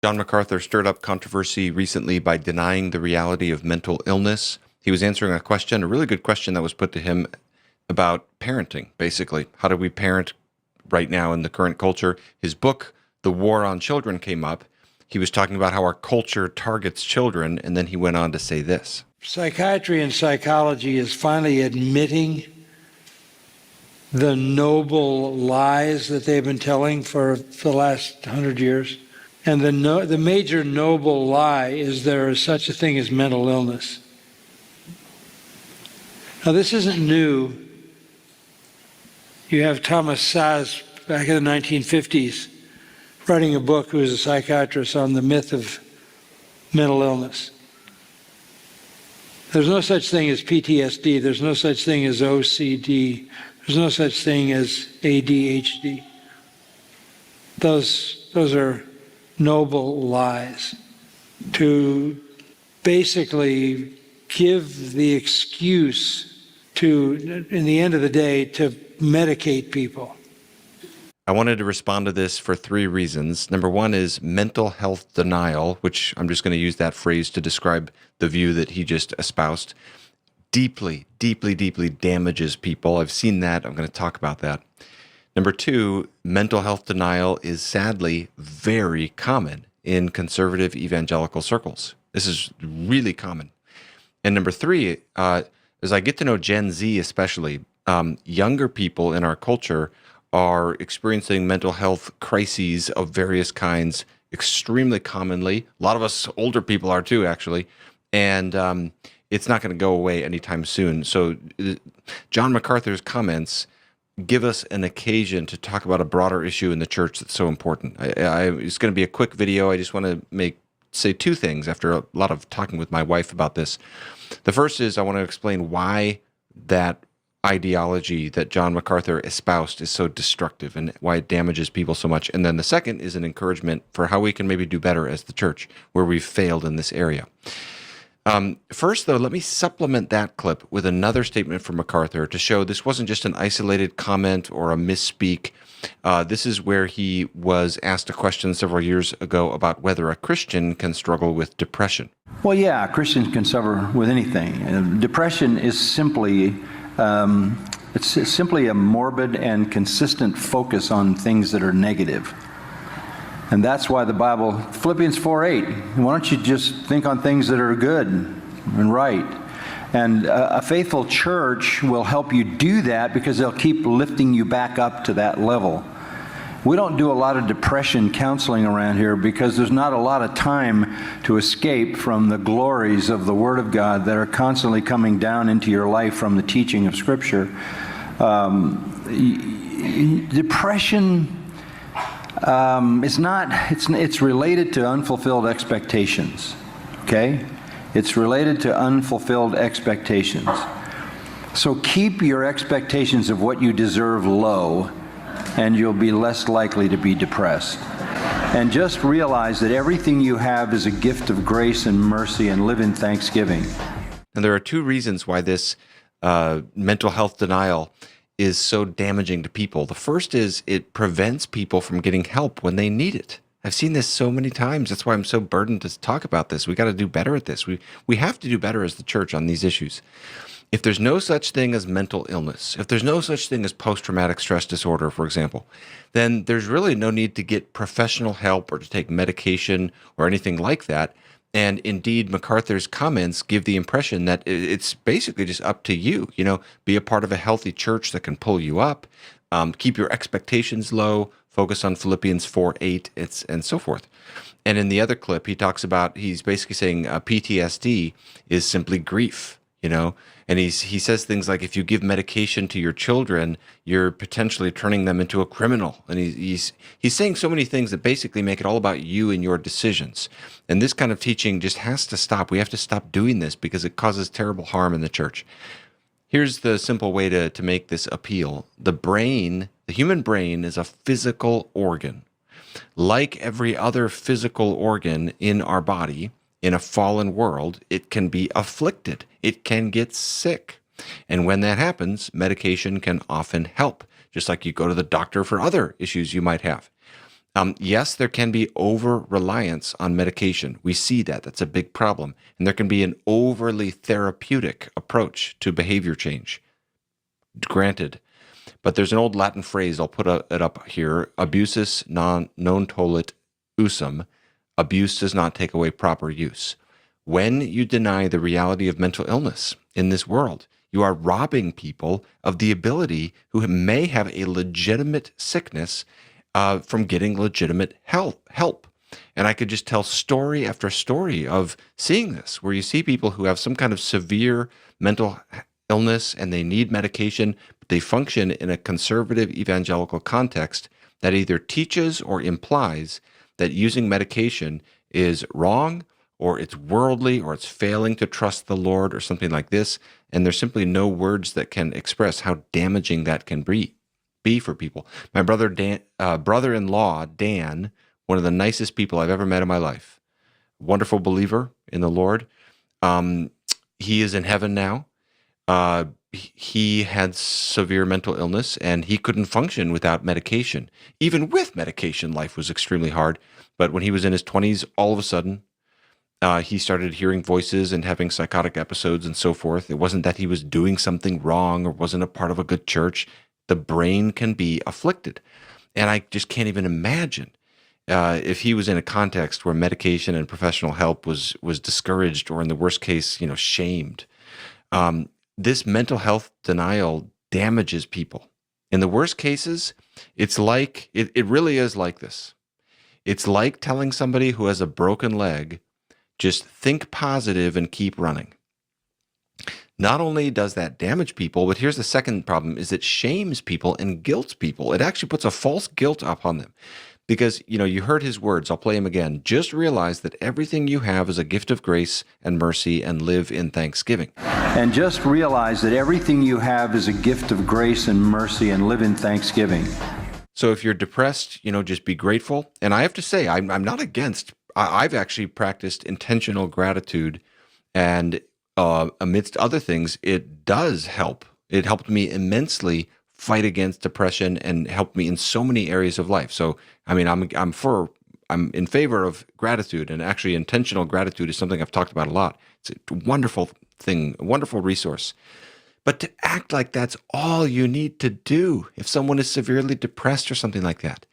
John Macarthur stirred up controversy recently by denying the reality of mental illness. He was answering a really good question that was put to him about parenting, basically. How do we parent right now in the current culture? His book, The War on Children, came up. He was talking about how our culture targets children, and then he went on to say this. Psychiatry and psychology is finally admitting the noble lies that they've been telling for the last 100 years. And the major noble lie is there is such a thing as mental illness. Now, this isn't new. You have Thomas Szasz back in the 1950s writing a book, who was a psychiatrist, on the myth of mental illness. There's no such thing as PTSD. There's no such thing as OCD. There's no such thing as ADHD. Those are noble lies to basically give the excuse to, in the end of the day, to medicate people. I wanted to respond to this for three reasons. Number one is mental health denial, which I'm just going to use that phrase to describe the view that he just espoused. Deeply, deeply, deeply damages people. I've seen that. I'm going to talk about that. Number two, mental health denial is sadly very common in conservative evangelical circles. This is really common. And number three, as I get to know Gen Z especially, younger people in our culture are experiencing mental health crises of various kinds extremely commonly. A lot of us older people are too, actually. And it's not going to go away anytime soon. So John Macarthur's comments give us an occasion to talk about a broader issue in the church that's so important. It's going to be a quick video. I just want to say two things after a lot of talking with my wife about this. The first is I want to explain why that ideology that John Macarthur espoused is so destructive and why it damages people so much. And then the second is an encouragement for how we can maybe do better as the church where we've failed in this area. First, though, let me supplement that clip with another statement from Macarthur to show this wasn't just an isolated comment or a misspeak. This is where he was asked a question several years ago about whether a Christian can struggle with depression. Well, yeah, Christians can suffer with anything. Depression is simply it's simply a morbid and consistent focus on things that are negative. And that's why the Bible, Philippians 4:8, why don't you just think on things that are good and right? And a faithful church will help you do that because they'll keep lifting you back up to that level. We don't do a lot of depression counseling around here because there's not a lot of time to escape from the glories of the Word of God that are constantly coming down into your life from the teaching of Scripture. Depression it's related to unfulfilled expectations, okay? It's related to unfulfilled expectations. So keep your expectations of what you deserve low, and you'll be less likely to be depressed. And just realize that everything you have is a gift of grace and mercy, and live in thanksgiving. And there are two reasons why this mental health denial is so damaging to people. The first is it prevents people from getting help when they need it. I've seen this so many times. That's why I'm so burdened to talk about this. We got to do better at this. We have to do better as the church on these issues. If there's no such thing as mental illness, if there's no such thing as post-traumatic stress disorder, for example, then there's really no need to get professional help or to take medication or anything like that. And indeed, Macarthur's comments give the impression that it's basically just up to you. You know, be a part of a healthy church that can pull you up, keep your expectations low, focus on Philippians 4:8, and so forth. And in the other clip, he talks about, he's basically saying PTSD is simply grief, you know, and he says things like, if you give medication to your children, you're potentially turning them into a criminal. And he's saying so many things that basically make it all about you and your decisions. And this kind of teaching just has to stop. We have to stop doing this because it causes terrible harm in the church. Here's the simple way to make this appeal. The human brain is a physical organ. Like every other physical organ in our body, in a fallen world, it can be afflicted. It can get sick. And when that happens, medication can often help, just like you go to the doctor for other issues you might have. Yes, there can be over-reliance on medication. We see that. That's a big problem. And there can be an overly therapeutic approach to behavior change. Granted. But there's an old Latin phrase, I'll put it up here, abusus non tollit usum. Abuse does not take away proper use. When you deny the reality of mental illness in this world, you are robbing people of the ability who may have a legitimate sickness from getting legitimate help. And I could just tell story after story of seeing this, where you see people who have some kind of severe mental illness and they need medication, but they function in a conservative evangelical context that either teaches or implies that using medication is wrong, or it's worldly, or it's failing to trust the Lord, or something like this. And there's simply no words that can express how damaging that can be for people. My brother-in-law, Dan, one of the nicest people I've ever met in my life, wonderful believer in the Lord. He is in heaven now. He had severe mental illness and he couldn't function without medication. Even with medication, life was extremely hard. But when he was in his 20s, all of a sudden, he started hearing voices and having psychotic episodes and so forth. It wasn't that he was doing something wrong or wasn't a part of a good church. The brain can be afflicted. And I just can't even imagine if he was in a context where medication and professional help was discouraged, or in the worst case, shamed. This mental health denial damages people. In the worst cases, it's like, it really is like this. It's like telling somebody who has a broken leg, just think positive and keep running. Not only does that damage people, but here's the second problem, is it shames people and guilts people. It actually puts a false guilt upon them. Because, you heard his words. I'll play him again. Just realize that everything you have is a gift of grace and mercy, and live in thanksgiving. And just realize that everything you have is a gift of grace and mercy, and live in thanksgiving. So if you're depressed, just be grateful. And I have to say, I'm not against, I've actually practiced intentional gratitude, and amidst other things, it does help. It helped me immensely fight against depression and helped me in so many areas of life. So, I'm in favor of gratitude, and actually intentional gratitude is something I've talked about a lot. It's a wonderful thing, a wonderful resource. But to act like that's all you need to do if someone is severely depressed or something like that,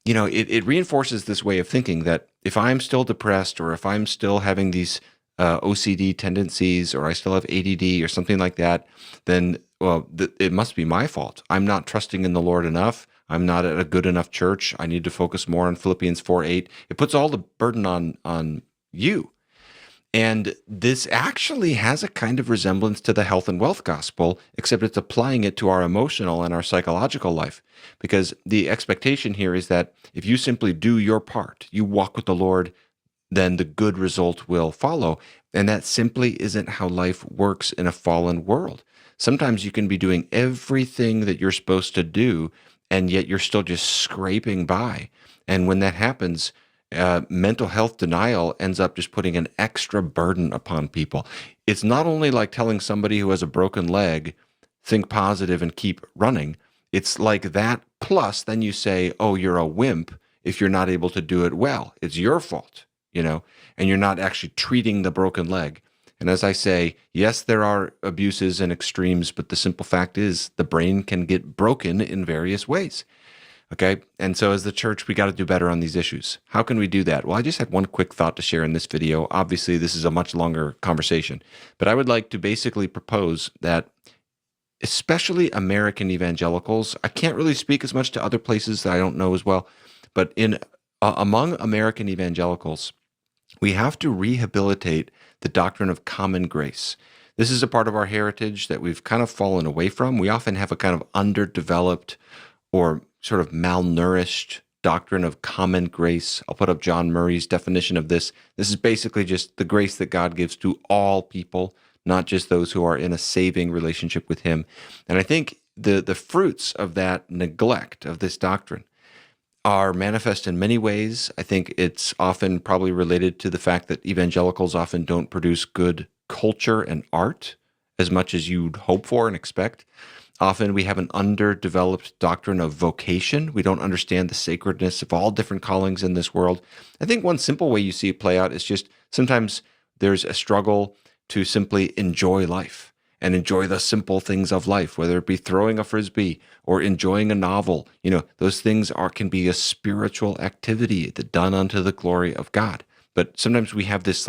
it reinforces this way of thinking that if I'm still depressed, or if I'm still having these OCD tendencies, or I still have ADD or something like that, then it must be my fault. I'm not trusting in the Lord enough. I'm not at a good enough church. I need to focus more on Philippians 4:8. It puts all the burden on you. And this actually has a kind of resemblance to the health and wealth gospel, except it's applying it to our emotional and our psychological life. Because the expectation here is that if you simply do your part, you walk with the Lord, then the good result will follow. And that simply isn't how life works in a fallen world. Sometimes you can be doing everything that you're supposed to do, and yet you're still just scraping by. And when that happens, mental health denial ends up just putting an extra burden upon people. It's not only like telling somebody who has a broken leg, think positive and keep running. It's like that, plus then you say, oh, you're a wimp if you're not able to do it well. It's your fault, and you're not actually treating the broken leg. And as I say, yes, there are abuses and extremes, but the simple fact is the brain can get broken in various ways. Okay. And so as the church, we got to do better on these issues. How can we do that? Well, I just had one quick thought to share in this video. Obviously, this is a much longer conversation, but I would like to basically propose that especially American evangelicals, I can't really speak as much to other places that I don't know as well, but among American evangelicals, we have to rehabilitate the doctrine of common grace. This is a part of our heritage that we've kind of fallen away from. We often have a kind of underdeveloped or sort of malnourished doctrine of common grace. I'll put up John Murray's definition of this. This is basically just the grace that God gives to all people, not just those who are in a saving relationship with him. And I think the fruits of that neglect of this doctrine are manifest in many ways. I think it's often probably related to the fact that evangelicals often don't produce good culture and art as much as you'd hope for and expect. Often we have an underdeveloped doctrine of vocation. We don't understand the sacredness of all different callings in this world. I think one simple way you see it play out is just sometimes there's a struggle to simply enjoy life and enjoy the simple things of life, whether it be throwing a frisbee or enjoying a novel. Those things can be a spiritual activity that done unto the glory of God. But sometimes we have this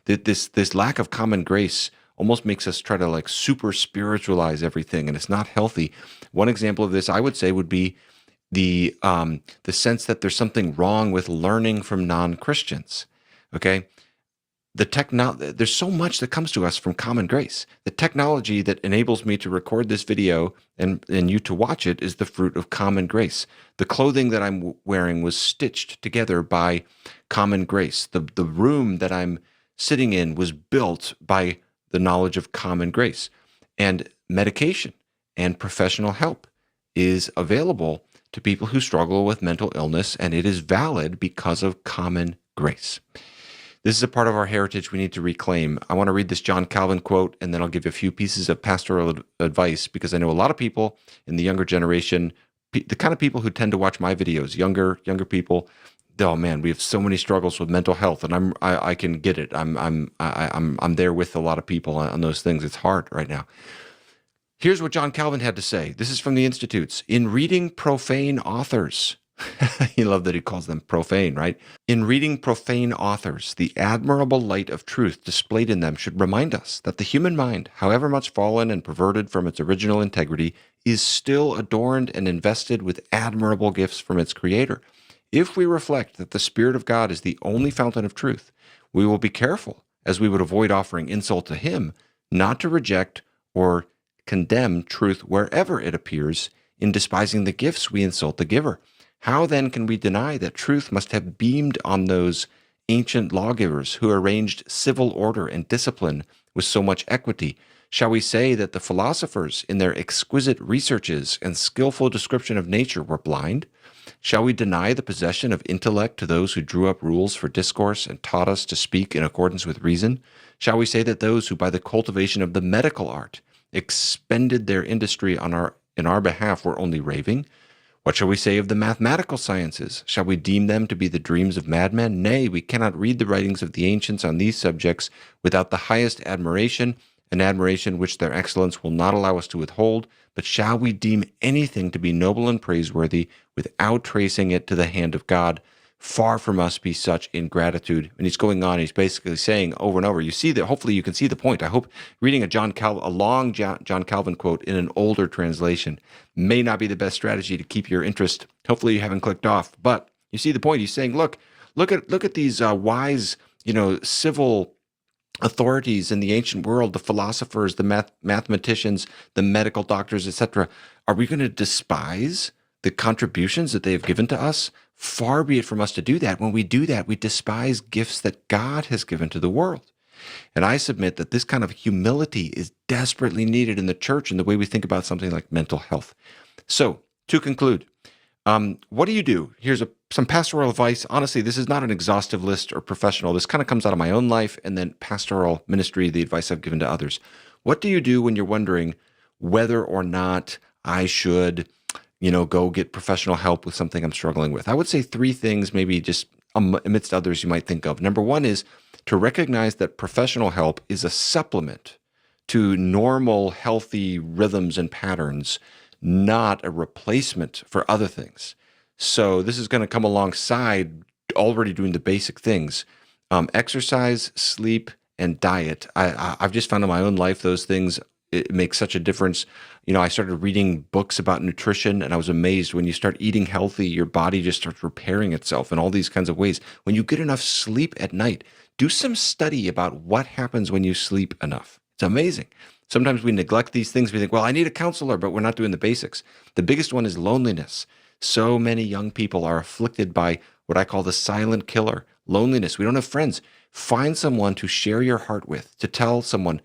this lack of common grace almost makes us try to super spiritualize everything, and it's not healthy. One example of this, I would say, would be the sense that there's something wrong with learning from non-Christians. Okay, there's so much that comes to us from common grace. The technology that enables me to record this video and you to watch it is the fruit of common grace. The clothing that I'm wearing was stitched together by common grace. The room that I'm sitting in was built by the knowledge of common grace. And medication and professional help is available to people who struggle with mental illness, and it is valid because of common grace. This is a part of our heritage we need to reclaim. I want to read this John Calvin quote, and then I'll give you a few pieces of pastoral advice, because I know a lot of people in the younger generation, the kind of people who tend to watch my videos, younger people, oh man, we have so many struggles with mental health, and I can get it. I'm there with a lot of people on those things. It's hard right now. Here's what John Calvin had to say. This is from the Institutes. In reading profane authors, you love that he calls them profane, right? In reading profane authors, the admirable light of truth displayed in them should remind us that the human mind, however much fallen and perverted from its original integrity, is still adorned and invested with admirable gifts from its Creator. If we reflect that the Spirit of God is the only fountain of truth, we will be careful, as we would avoid offering insult to Him, not to reject or condemn truth wherever it appears. In despising the gifts, we insult the giver. How then can we deny that truth must have beamed on those ancient lawgivers who arranged civil order and discipline with so much equity? Shall we say that the philosophers, in their exquisite researches and skillful description of nature, were blind? Shall we deny the possession of intellect to those who drew up rules for discourse and taught us to speak in accordance with reason? Shall we say that those who, by the cultivation of the medical art, expended their industry in our behalf were only raving? What shall we say of the mathematical sciences? Shall we deem them to be the dreams of madmen? Nay, we cannot read the writings of the ancients on these subjects without the highest admiration, an admiration which their excellence will not allow us to withhold. But shall we deem anything to be noble and praiseworthy without tracing it to the hand of God? Far from us be such ingratitude. And he's going on, he's basically saying over and over, you see that, hopefully you can see the point. I hope reading a long John Calvin quote in an older translation may not be the best strategy to keep your interest. Hopefully you haven't clicked off, but you see the point. He's saying, look at these wise, civil authorities in the ancient world, the philosophers, the mathematicians, the medical doctors, etc. Are we going to despise the contributions that they have given to us? Far be it from us to do that. When we do that, we despise gifts that God has given to the world. And I submit that this kind of humility is desperately needed in the church in the way we think about something like mental health. So, to conclude, what do you do? Here's some pastoral advice. Honestly, this is not an exhaustive list or professional. This kind of comes out of my own life and then pastoral ministry, the advice I've given to others. What do you do when you're wondering whether or not I should go get professional help with something I'm struggling with? I would say three things, maybe just amidst others you might think of. Number one is to recognize that professional help is a supplement to normal, healthy rhythms and patterns, not a replacement for other things. So this is going to come alongside already doing the basic things. Exercise, sleep, and diet. I've just found in my own life those things, it makes such a difference. I started reading books about nutrition, and I was amazed when you start eating healthy, your body just starts repairing itself in all these kinds of ways. When you get enough sleep at night, do some study about what happens when you sleep enough. It's amazing. Sometimes we neglect these things. We think, well, I need a counselor, but we're not doing the basics. The biggest one is loneliness. So many young people are afflicted by what I call the silent killer, loneliness. We don't have friends. Find someone to share your heart with, to tell someone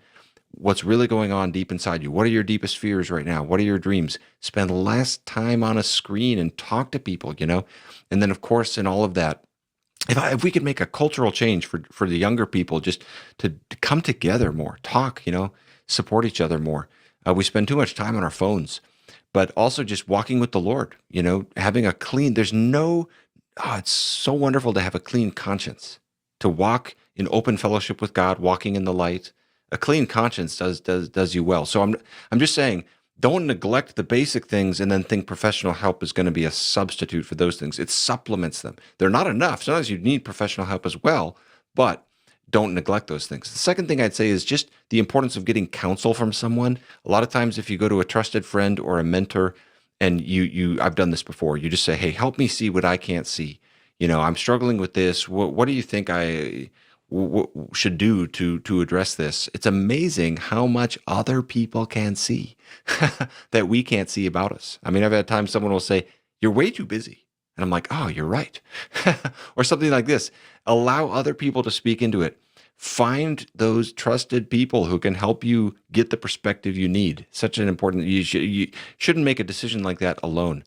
what's really going on deep inside you. What are your deepest fears right now? What are your dreams? Spend less time on a screen and talk to people, And then, of course, in all of that, if we could make a cultural change for the younger people, just to come together more, talk, support each other more. We spend too much time on our phones, but also just walking with the Lord, having a clean, it's so wonderful to have a clean conscience, to walk in open fellowship with God, walking in the light. A clean conscience does you well. So I'm just saying, don't neglect the basic things and then think professional help is going to be a substitute for those things. It supplements them. They're not enough. Sometimes you need professional help as well, but don't neglect those things. The second thing I'd say is just the importance of getting counsel from someone. A lot of times if you go to a trusted friend or a mentor, and I've done this before, you just say, hey, help me see what I can't see. I'm struggling with this. What do you think I should do to address this? It's amazing how much other people can see that we can't see about us. I mean, I've had times someone will say, you're way too busy. And I'm like, oh, you're right. Or something like this. Allow other people to speak into it. Find those trusted people who can help you get the perspective you need. Such an important, you shouldn't make a decision like that alone.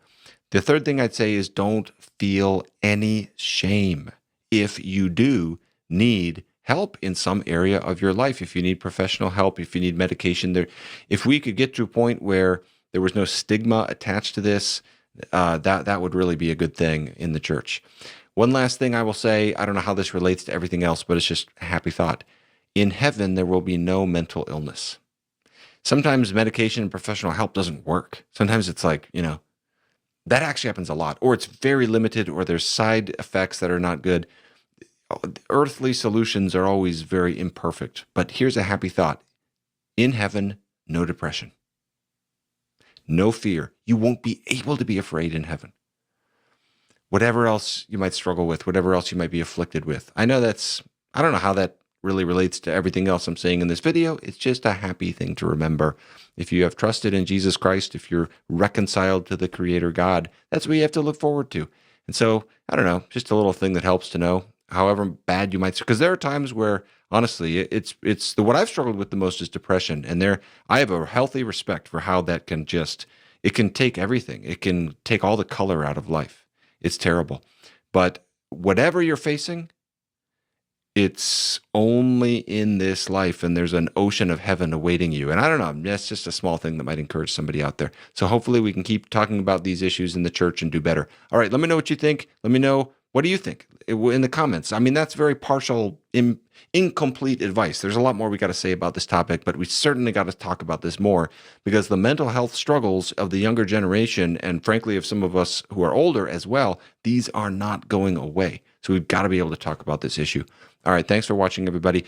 The third thing I'd say is don't feel any shame if you do need help in some area of your life. If you need professional help, if you need medication, if we could get to a point where there was no stigma attached to this, that would really be a good thing in the church. One last thing I will say, I don't know how this relates to everything else, but it's just a happy thought. In heaven, there will be no mental illness. Sometimes medication and professional help doesn't work. Sometimes it's like, that actually happens a lot, or it's very limited, or there's side effects that are not good. Earthly solutions are always very imperfect, but here's a happy thought. In heaven, no depression, no fear. You won't be able to be afraid in heaven. Whatever else you might struggle with, whatever else you might be afflicted with. I don't know how that really relates to everything else I'm saying in this video. It's just a happy thing to remember. If you have trusted in Jesus Christ, if you're reconciled to the Creator God, that's what you have to look forward to. And so, I don't know, just a little thing that helps to know, however bad you might, because there are times where, honestly, what I've struggled with the most is depression. And I have a healthy respect for how that it can take everything. It can take all the color out of life. It's terrible. But whatever you're facing, it's only in this life, and there's an ocean of heaven awaiting you. And I don't know, that's just a small thing that might encourage somebody out there. So hopefully we can keep talking about these issues in the church and do better. All right, let me know what you think. Let me know, what do you think in the comments? I mean, that's very partial, incomplete advice. There's a lot more we got to say about this topic, but we certainly got to talk about this more, because the mental health struggles of the younger generation, and frankly of some of us who are older as well, these are not going away. So we've got to be able to talk about this issue. All right, thanks for watching, everybody.